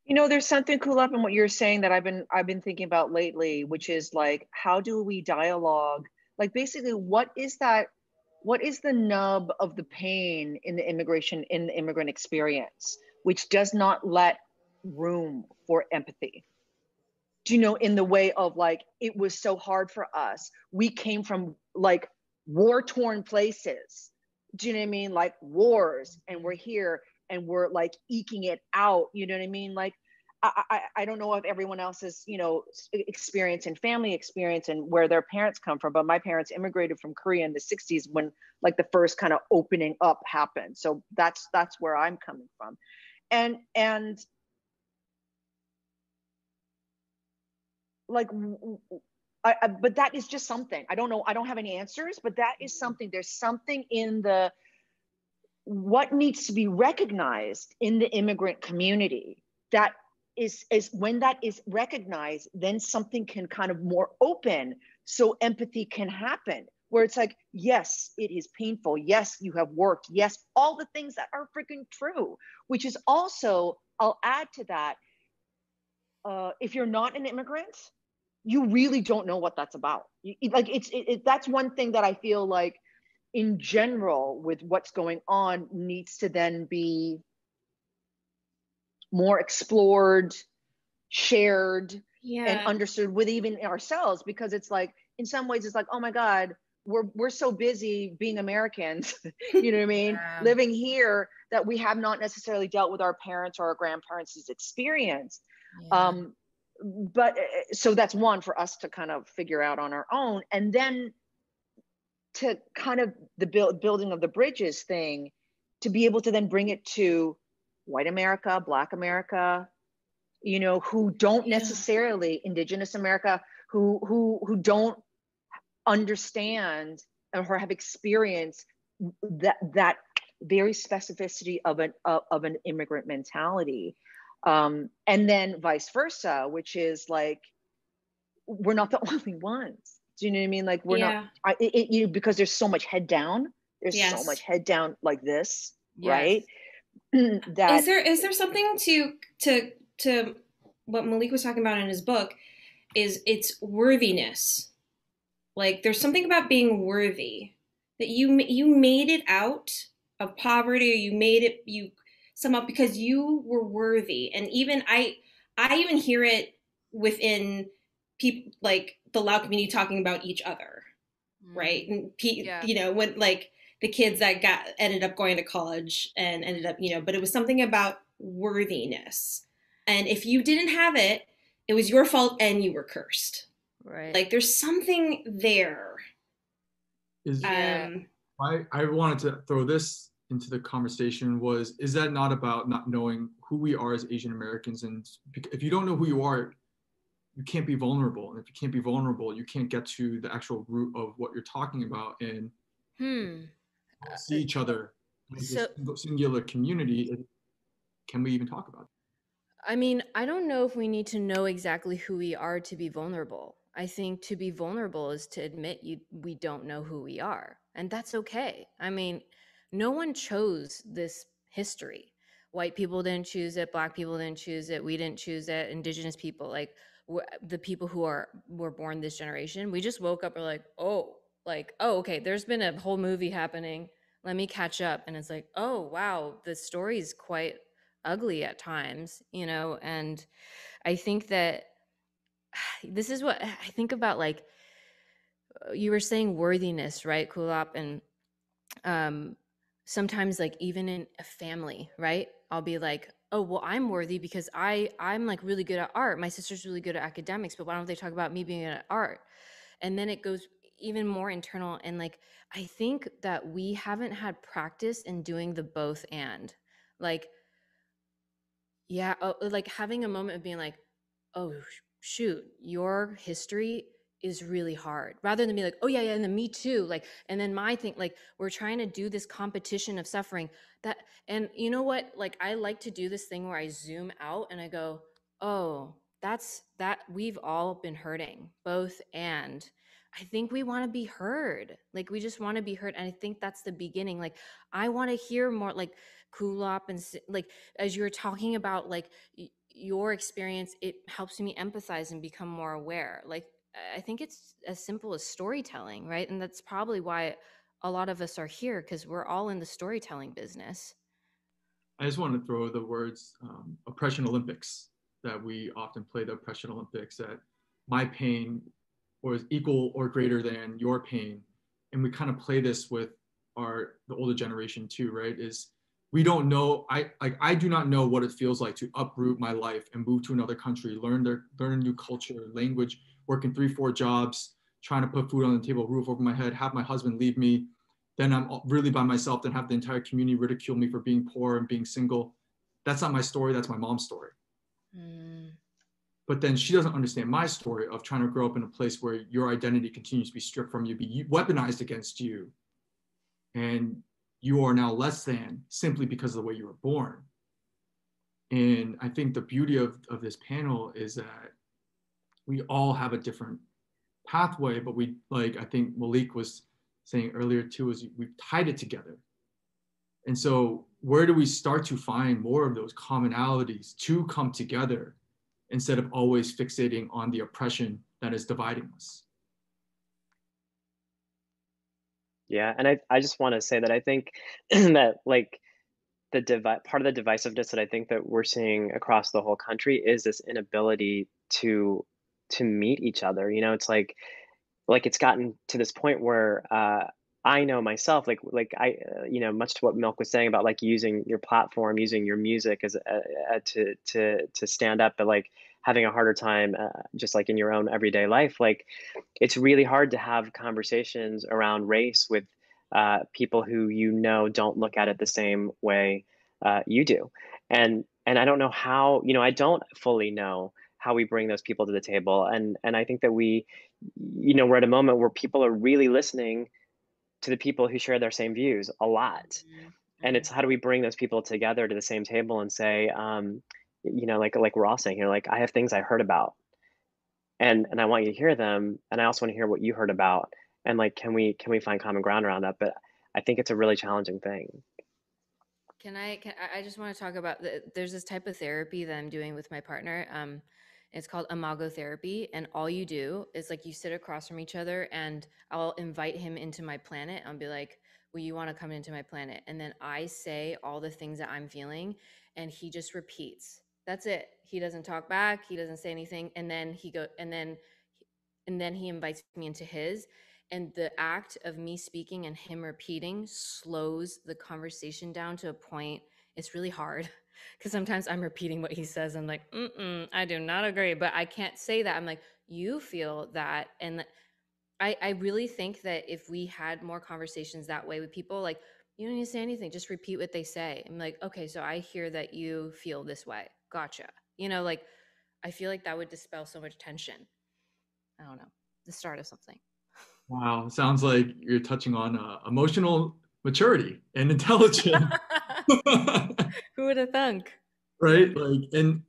You know, there's something cool up in what you're saying that I've been thinking about lately, which is like, how do we dialogue? Like, basically, what is the nub of the pain in the immigrant experience, which does not let room for empathy? Do you know, in the way of like, it was so hard for us. We came from like war-torn places. Do you know what I mean? Like wars, and we're here and we're like eking it out. You know what I mean? Like, I don't know if everyone else's, you know, experience and family experience and where their parents come from, but my parents immigrated from Korea in the 60s when like the first kind of opening up happened. So that's where I'm coming from. And like, but that is just something. I don't know. I don't have any answers, but that is something. There's something in what needs to be recognized in the immigrant community that is when that is recognized, then something can kind of more open, so empathy can happen, where it's like, yes, it is painful. Yes, you have worked. Yes, all the things that are freaking true, which is also, I'll add to that, if you're not an immigrant, you really don't know what that's about. Like, that's one thing that I feel like in general with what's going on needs to then be more explored, shared, and understood with even ourselves, because it's like, in some ways it's like, oh my God, we're so busy being Americans, you know what I mean? Living here, that we have not necessarily dealt with our parents or our grandparents' experience. But so that's one for us to kind of figure out on our own. And then to kind of the building of the bridges thing, to be able to then bring it to white America, Black America, you know, who don't necessarily, Indigenous America, who don't understand or have experienced that very specificity of an immigrant mentality. And then vice versa, which is like, we're not the only ones. Do you know what I mean? Like, we're not, because there's so much head down. There's so much head down like this, right? That is there something to what Maulik was talking about in his book, is it's worthiness. Like, there's something about being worthy, that you made it out of poverty, or you somehow, because you were worthy. And even I even hear it within people, like the Lao community, talking about each other, right? And you know, when like the kids that ended up going to college and ended up, you know, but it was something about worthiness. And if you didn't have it, it was your fault and you were cursed. Right. Like, there's something there. I wanted to throw this into the conversation, is that not about not knowing who we are as Asian Americans? And if you don't know who you are, you can't be vulnerable. And if you can't be vulnerable, you can't get to the actual root of what you're talking about and see each other as a singular community. Can we even talk about it? I mean, I don't know if we need to know exactly who we are to be vulnerable. I think to be vulnerable is to admit we don't know who we are. And that's okay. I mean, no one chose this history. White people didn't choose it. Black people didn't choose it. We didn't choose it. Indigenous people, like the people who were born this generation, we just woke up and were like, oh, okay, there's been a whole movie happening. Let me catch up. And it's like, oh, wow, the story's quite ugly at times, you know. And I think that this is what I think about, like you were saying, worthiness, right, Kulap? And sometimes, like, even in a family, right, I'll be like, oh, well, I'm worthy because I'm like really good at art. My sister's really good at academics, but why don't they talk about me being good at art? And then it goes even more internal. And like, I think that we haven't had practice in doing the both and, like, like having a moment of being like, oh shoot, your history is really hard, rather than be like, oh yeah, and then me too, like, and then my thing, like, we're trying to do this competition of suffering that. And you know what, like, I like to do this thing where I zoom out and I go, oh, that we've all been hurting, both, and I think we want to be heard. Like, we just want to be heard. And I think that's the beginning. Like, I want to hear more, like Kulap, and like, as you were talking about, like, your experience, it helps me empathize and become more aware. Like, I think it's as simple as storytelling, right? And that's probably why a lot of us are here, because we're all in the storytelling business. I just want to throw the words oppression Olympics, that we often play the oppression Olympics, that my pain was equal or greater than your pain. And we kind of play this with the older generation too, right? Is we don't know, I do not know what it feels like to uproot my life and move to another country, learn a new culture, language, working 3-4 jobs, trying to put food on the table, roof over my head, have my husband leave me. Then I'm really by myself, then have the entire community ridicule me for being poor and being single. That's not my story, that's my mom's story. But then she doesn't understand my story of trying to grow up in a place where your identity continues to be stripped from you, be weaponized against you. And you are now less than simply because of the way you were born. And I think the beauty of this panel is that we all have a different pathway, but we, like I think Maulik was saying earlier too, is we've tied it together. And so where do we start to find more of those commonalities to come together instead of always fixating on the oppression that is dividing us? Yeah, and I just want to say that I think that, like, part of the divisiveness that I think that we're seeing across the whole country is this inability to meet each other. You know, it's like it's gotten to this point where I know myself, like I, you know, much to what Milk was saying about, like, using your platform, using your music as to stand up, but, like, having a harder time just like in your own everyday life. Like, it's really hard to have conversations around race with people who, you know, don't look at it the same way you do. And I don't know how, you know, I don't fully know how we bring those people to the table. And I think that we, you know, we're at a moment where people are really listening to the people who share their same views a lot. And it's, how do we bring those people together to the same table and say, you know, like we're all saying here, like, I have things I heard about, and I want you to hear them, and I also want to hear what you heard about, and, like, can we find common ground around that? But I think it's a really challenging thing. I just want to talk about there's this type of therapy that I'm doing with my partner. It's called imago therapy, and all you do is, like, you sit across from each other, and I'll invite him into my planet. I'll be like, well, you want to come into my planet? And then I say all the things that I'm feeling, and he just repeats. That's it. He doesn't talk back. He doesn't say anything. And then he invites me into his. And the act of me speaking and him repeating slows the conversation down to a point. It's really hard because sometimes I'm repeating what he says. I'm like, I do not agree, but I can't say that. I'm like, you feel that. And I really think that if we had more conversations that way with people, like, you don't need to say anything, just repeat what they say. I'm like, okay, so I hear that you feel this way. Gotcha. You know, like, I feel like that would dispel so much tension. I don't know, the start of something. Wow, sounds like you're touching on emotional maturity and intelligence. Who would have thunk? Right? Like, and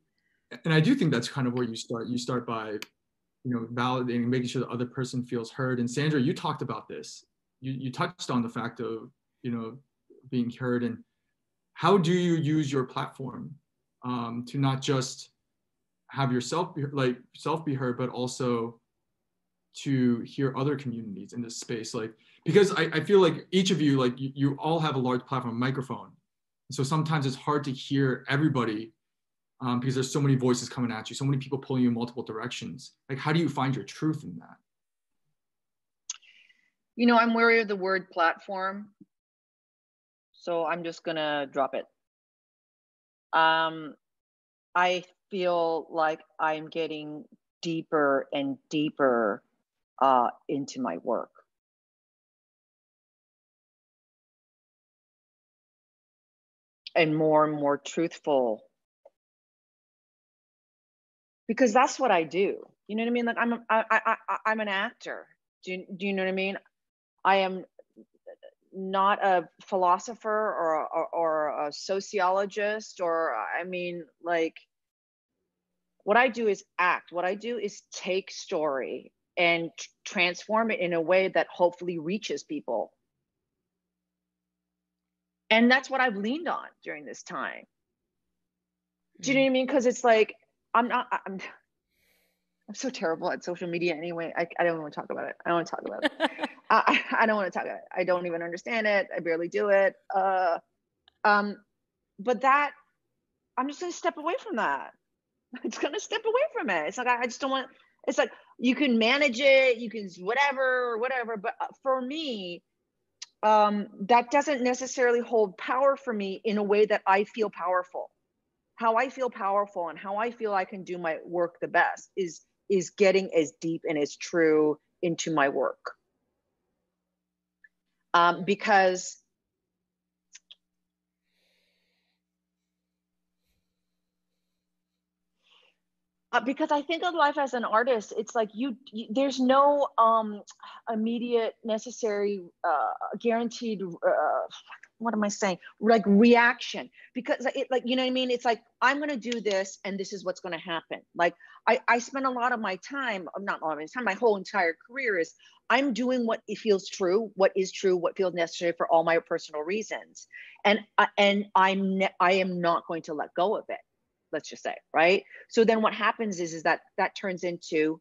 I do think that's kind of where you start. You start by, you know, validating, making sure the other person feels heard. And Sandra, you talked about this. You touched on the fact of, you know, being heard. And how do you use your platform to not just have yourself be heard, but also to hear other communities in this space? Like, because I feel like each of you, like, you all have a large platform, microphone. So sometimes it's hard to hear everybody because there's so many voices coming at you, so many people pulling you in multiple directions. Like, how do you find your truth in that? You know, I'm wary of the word platform, so I'm just gonna drop it. I feel like I'm getting deeper and deeper into my work. And more truthful. Because that's what I do. You know what I mean? Like, I'm an actor. Do you know what I mean? I am not a philosopher or a sociologist, or, I mean, like What I do is act. What I do is take story and transform it in a way that hopefully reaches people. And that's what I've leaned on during this time. Do you know what I mean? Because it's like, I'm so terrible at social media anyway. I don't want to talk about it. I don't want to talk about it. I don't want to talk about it. I don't even understand it. I barely do it. But that, I'm just going to step away from that. It's going to step away from it. It's like, I just don't want, it's like, you can manage it, you can whatever. But for me, that doesn't necessarily hold power for me in a way that I feel powerful. How I feel powerful and how I feel I can do my work the best is getting as deep and as true into my work. Because I think of life as an artist, it's like there's no immediate necessary guaranteed what am I saying? Like reaction, because it, like, you know what I mean? It's like, I'm going to do this and this is what's going to happen. Like I spend a lot of my time, not a lot of my time, my whole entire career is I'm doing what it feels true, what is true, what feels necessary for all my personal reasons. And I am not going to let go of it. Let's just say, right? So then what happens is that turns into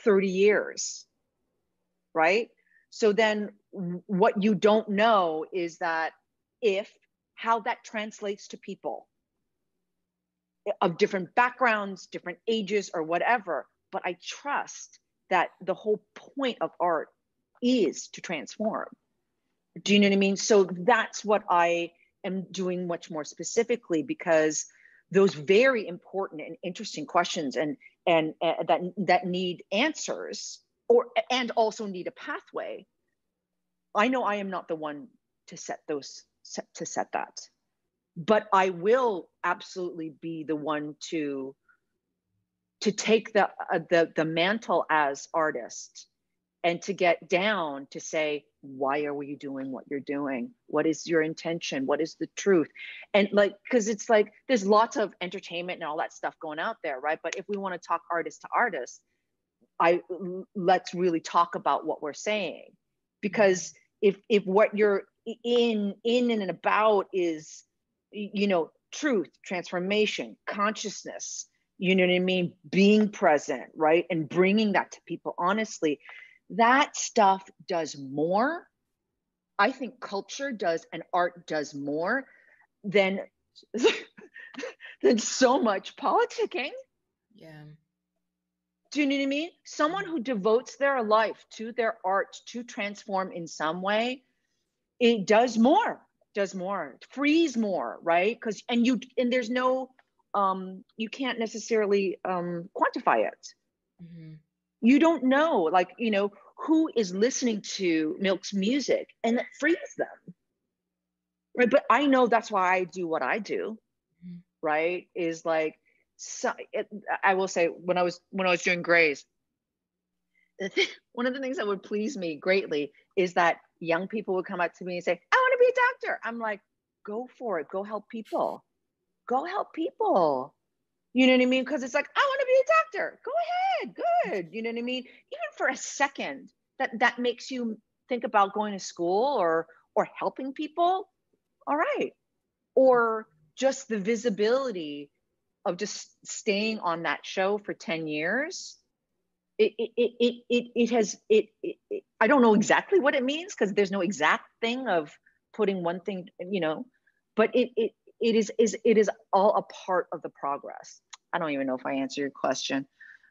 30 years, right? So then what you don't know is that how that translates to people of different backgrounds, different ages or whatever. But I trust that the whole point of art is to transform. Do you know what I mean? So that's what I am doing much more specifically, because those very important and interesting questions and that need answers and also need a pathway. I know I am not the one to set that, but I will absolutely be the one to take the mantle as artist and to get down to say, why are you doing what you're doing? What is your intention? What is the truth? And like, because it's like, there's lots of entertainment and all that stuff going out there, right? But if we want to talk artist to artist, let's really talk about what we're saying. Because if what you're in and about is, you know, truth, transformation, consciousness, you know what I mean? Being present, right? And bringing that to people, honestly, that stuff does more. I think culture does and art does more than so much politicking. Yeah. Do you know what I mean? Someone who devotes their life to their art to transform in some way, it does more, frees more, right? And there's no, you can't necessarily quantify it. Mm-hmm. You don't know, like, you know, who is listening to MILCK's music, and that frees them, right? But I know that's why I do what I do, mm-hmm. right? Is like, I will say, when I was doing Grays, one of the things that would please me greatly is that young people would come up to me and say, I want to be a doctor. I'm like, go for it. Go help people. You know what I mean? Because it's like, I want to be a doctor. Go ahead. Good. You know what I mean? Even for a second, that makes you think about going to school or helping people. All right. Or just the visibility of just staying on that show for 10 years. It has, I don't know exactly what it means, because there's no exact thing of putting one thing, you know, but it is all a part of the progress. I don't even know if I answered your question,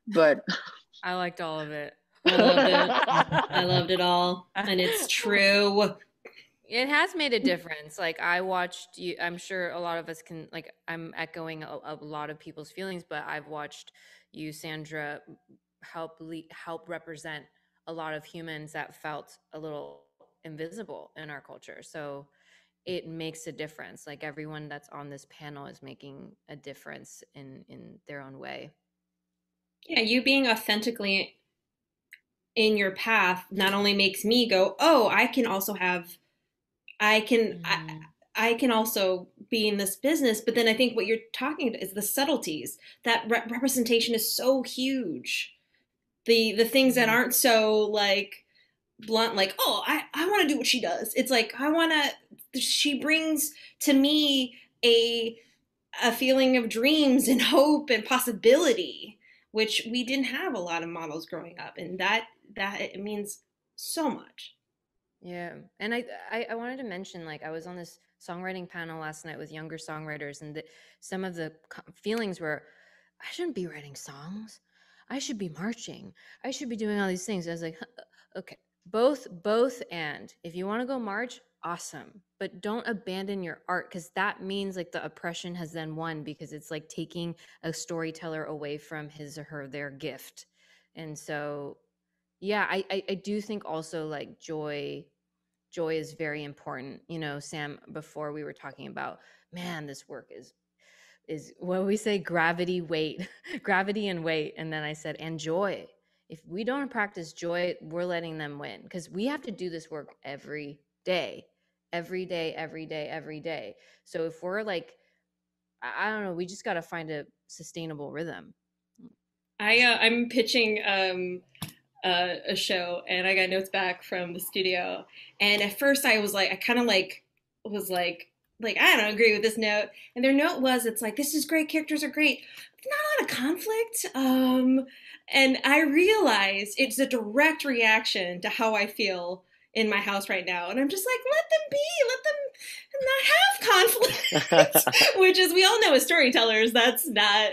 but I liked all of it. I loved it. I loved it all. And it's true. It has made a difference. Like, I watched you, I'm sure a lot of us can, like, I'm echoing a lot of people's feelings, but I've watched you, Sandra, help represent a lot of humans that felt a little invisible in our culture. So it makes a difference. Like, everyone that's on this panel is making a difference in their own way. Yeah, you being authentically in your path not only makes me go, oh, I can also have, I can also be in this business, but then I think what you're talking about is the subtleties. That representation is so huge. The things that aren't so like blunt, like, oh, I want to do what she does. It's like, she brings to me a feeling of dreams and hope and possibility, which we didn't have a lot of models growing up. And that it means so much. Yeah. And I wanted to mention, like, I was on this songwriting panel last night with younger songwriters, and some of the feelings were, I shouldn't be writing songs. I should be marching. I should be doing all these things. I was like, okay, both, and if you want to go march, awesome. But don't abandon your art, because that means like the oppression has then won, because it's like taking a storyteller away from his or her, their gift. And so, yeah, I do think also like joy is very important. You know, Sam, before we were talking about, man, this work is what we say, gravity, weight, gravity and weight. And then I said, and joy. If we don't practice joy, we're letting them win, because we have to do this work every day, every day, every day, every day. So if we're like, I don't know, we just got to find a sustainable rhythm. I'm pitching a show, and I got notes back from the studio. And at first I was like, I kind of was like, I don't agree with this note. And their note was, it's like, this is great, characters are great, not a lot of conflict. And I realized it's a direct reaction to how I feel in my house right now. And I'm just like, let them be, let them not have conflict, which, as we all know as storytellers, that's not,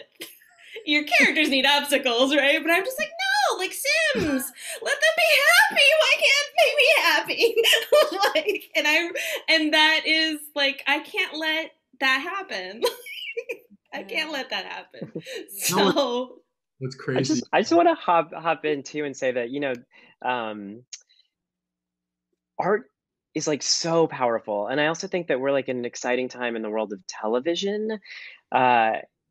your characters need obstacles, right? But I'm just like, no, like Sims, let them be happy. Why can't they be happy? And that is like, I can't let that happen. I can't let that happen. So that's crazy. I just want to hop in too and say that, you know, art is like so powerful. And I also think that we're like in an exciting time in the world of television.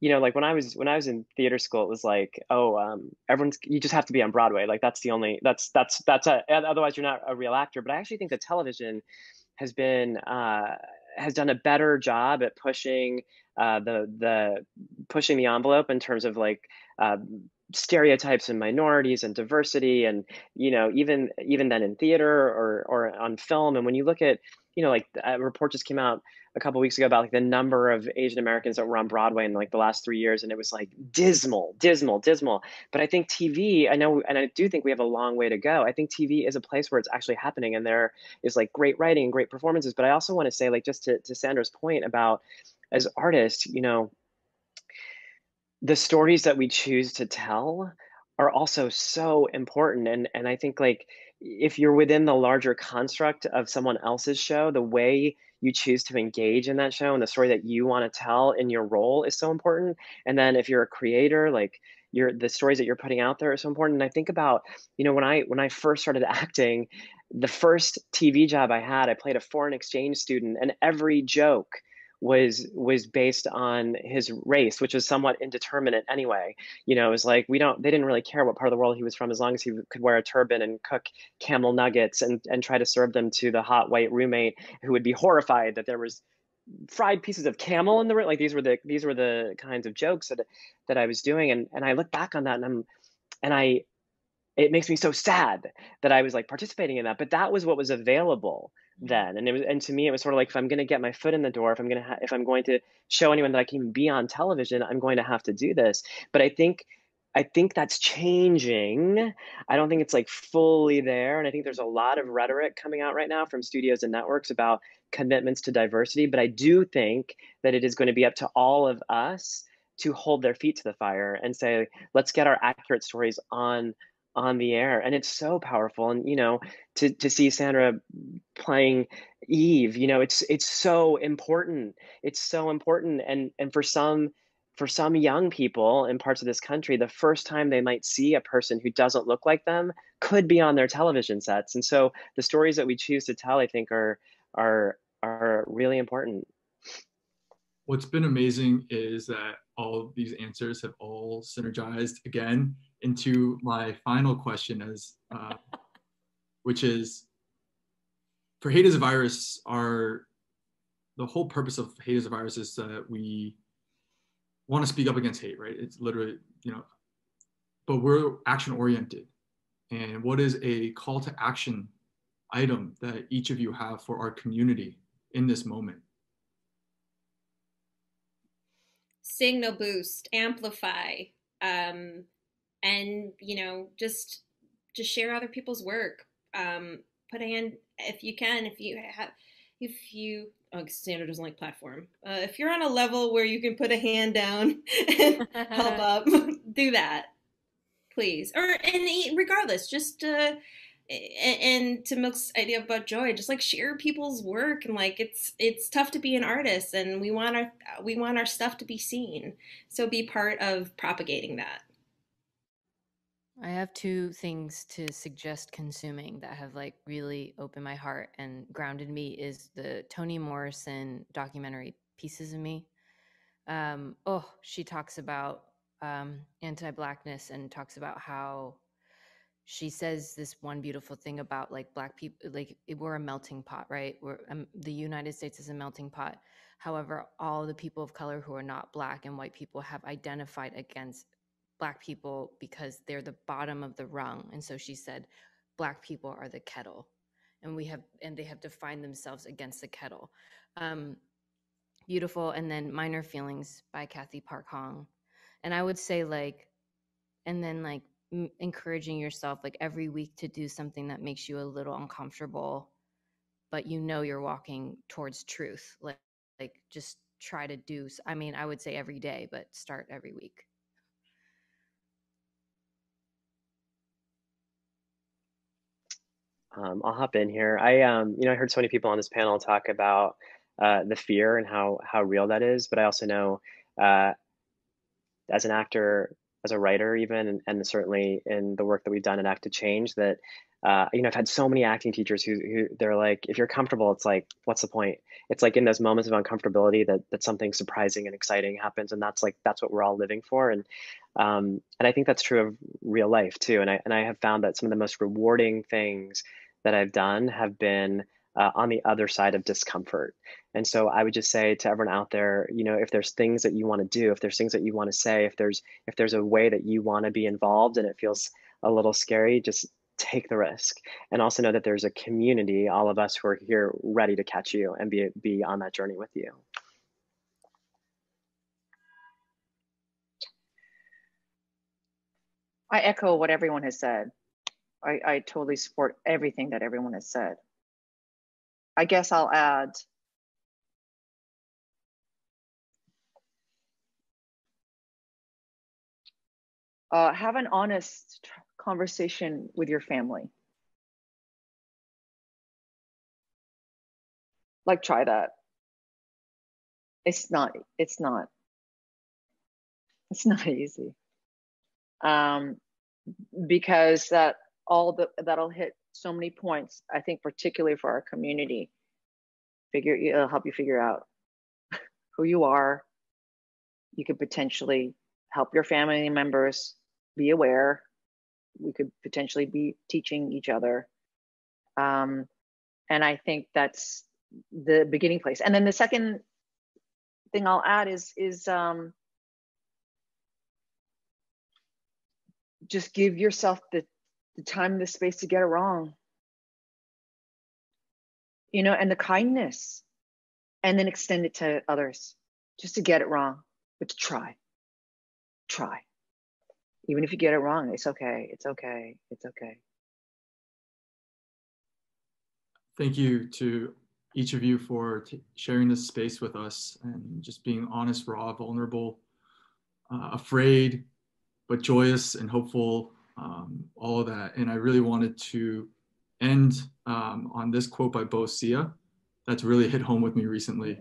You know, like when I was in theater school, it was like, oh, you just have to be on Broadway. Like that's otherwise you're not a real actor. But I actually think that television has done a better job at pushing pushing the envelope in terms of like stereotypes and minorities and diversity, and you know, even then in theater or on film. And when you look at, you know, like a report just came out a couple of weeks ago about like the number of Asian Americans that were on Broadway in like the last 3 years, and it was like dismal. But I think TV, I do think we have a long way to go. I think TV is a place where it's actually happening, and there is like great writing and great performances. But I also want to say, like, just to Sandra's point about, as artists, you know, the stories that we choose to tell are also so important. And I think, like, if you're within the larger construct of someone else's show, the way you choose to engage in that show and the story that you want to tell in your role is so important. And then if you're a creator, like, the stories that you're putting out there are so important. And I think about, you know, when I first started acting, the first TV job I had, I played a foreign exchange student, and every joke was based on his race, which was somewhat indeterminate anyway. You know, it was like, they didn't really care what part of the world he was from, as long as he could wear a turban and cook camel nuggets and try to serve them to the hot white roommate, who would be horrified that there was fried pieces of camel in the room. Like, these were the kinds of jokes that I was doing. And I look back on that, and it makes me so sad that I was like participating in that, but that was what was available then. And to me, it was sort of like, if I'm going to get my foot in the door, if I'm going to show anyone that I can be on television, I'm going to have to do this. But I think that's changing. I don't think it's like fully there. And I think there's a lot of rhetoric coming out right now from studios and networks about commitments to diversity. But I do think that it is going to be up to all of us to hold their feet to the fire and say, let's get our accurate stories on the air. And it's so powerful. And, you know, to see Sandra playing Eve, you know, it's so important. It's so important. And for some young people in parts of this country, the first time they might see a person who doesn't look like them could be on their television sets. And so the stories that we choose to tell, I think, are really important. What's been amazing is that all of these answers have all synergized again into my final question, which is, for HATEISAVIRUS, the whole purpose of Hate is a Virus is that we want to speak up against hate, right? It's literally, but we're action oriented. And what is a call to action item that each of you have for our community in this moment? Signal boost, amplify, and just share other people's work. Put a hand if you can. Oh, Sandra doesn't like platform. If you're on a level where you can put a hand down and help up, do that, please. And regardless, just and to Milk's idea about joy, just like share people's work, and like it's tough to be an artist, and we want our stuff to be seen. So be part of propagating that. I have two things to suggest consuming that have like really opened my heart and grounded me is the Toni Morrison documentary Pieces of Me. She talks about anti-Blackness and talks about how she says this one beautiful thing about like Black people, like we're a melting pot, right? The United States is a melting pot. However, all the people of color who are not Black and white people have identified against Black people because they're the bottom of the rung. And so she said, Black people are the kettle, and they have defined themselves against the kettle. Beautiful. And then Minor Feelings by Kathy Park Hong. And I would say encouraging yourself like every week to do something that makes you a little uncomfortable, but you're walking towards truth. Like just try to do, I would say every day, but start every week. I'll hop in here. I heard so many people on this panel talk about the fear and how real that is. But I also know as an actor, as a writer even, and certainly in the work that we've done in Act to Change, that I've had so many acting teachers who they're like, if you're comfortable, it's like, what's the point? It's like in those moments of uncomfortability that something surprising and exciting happens, and that's what we're all living for. And I think that's true of real life too. And I have found that some of the most rewarding things that I've done have been on the other side of discomfort. And so I would just say to everyone out there, if there's things that you want to do, if there's things that you want to say, if there's a way that you want to be involved and it feels a little scary, just take the risk. And also know that there's a community, all of us who are here ready to catch you and be on that journey with you. I echo what everyone has said. I totally support everything that everyone has said. I guess I'll add, have an honest conversation with your family. Like, try that. It's not easy. Because that'll hit so many points, I think, particularly for our community. It'll help you figure out who you are. You could potentially help your family members be aware. We could potentially be teaching each other. And I think that's the beginning place. And then the second thing I'll add is just give yourself the time, the space to get it wrong, and the kindness, and then extend it to others, just to get it wrong, but to try. Even if you get it wrong, it's okay. Thank you to each of you for sharing this space with us and just being honest, raw, vulnerable, afraid, but joyous and hopeful, all of that. And I really wanted to end on this quote by Bo Sia that's really hit home with me recently.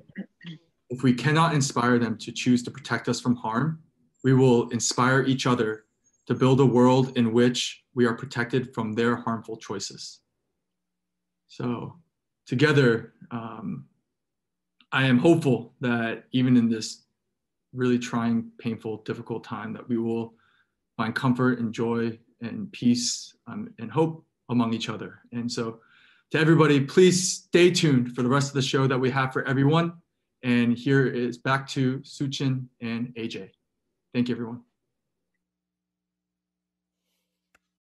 If we cannot inspire them to choose to protect us from harm, we will inspire each other to build a world in which we are protected from their harmful choices. So together, I am hopeful that even in this really trying, painful, difficult time, that we will find comfort and joy and peace and hope among each other. And so to everybody, please stay tuned for the rest of the show that we have for everyone. And here is back to Suchin and AJ. Thank you, everyone.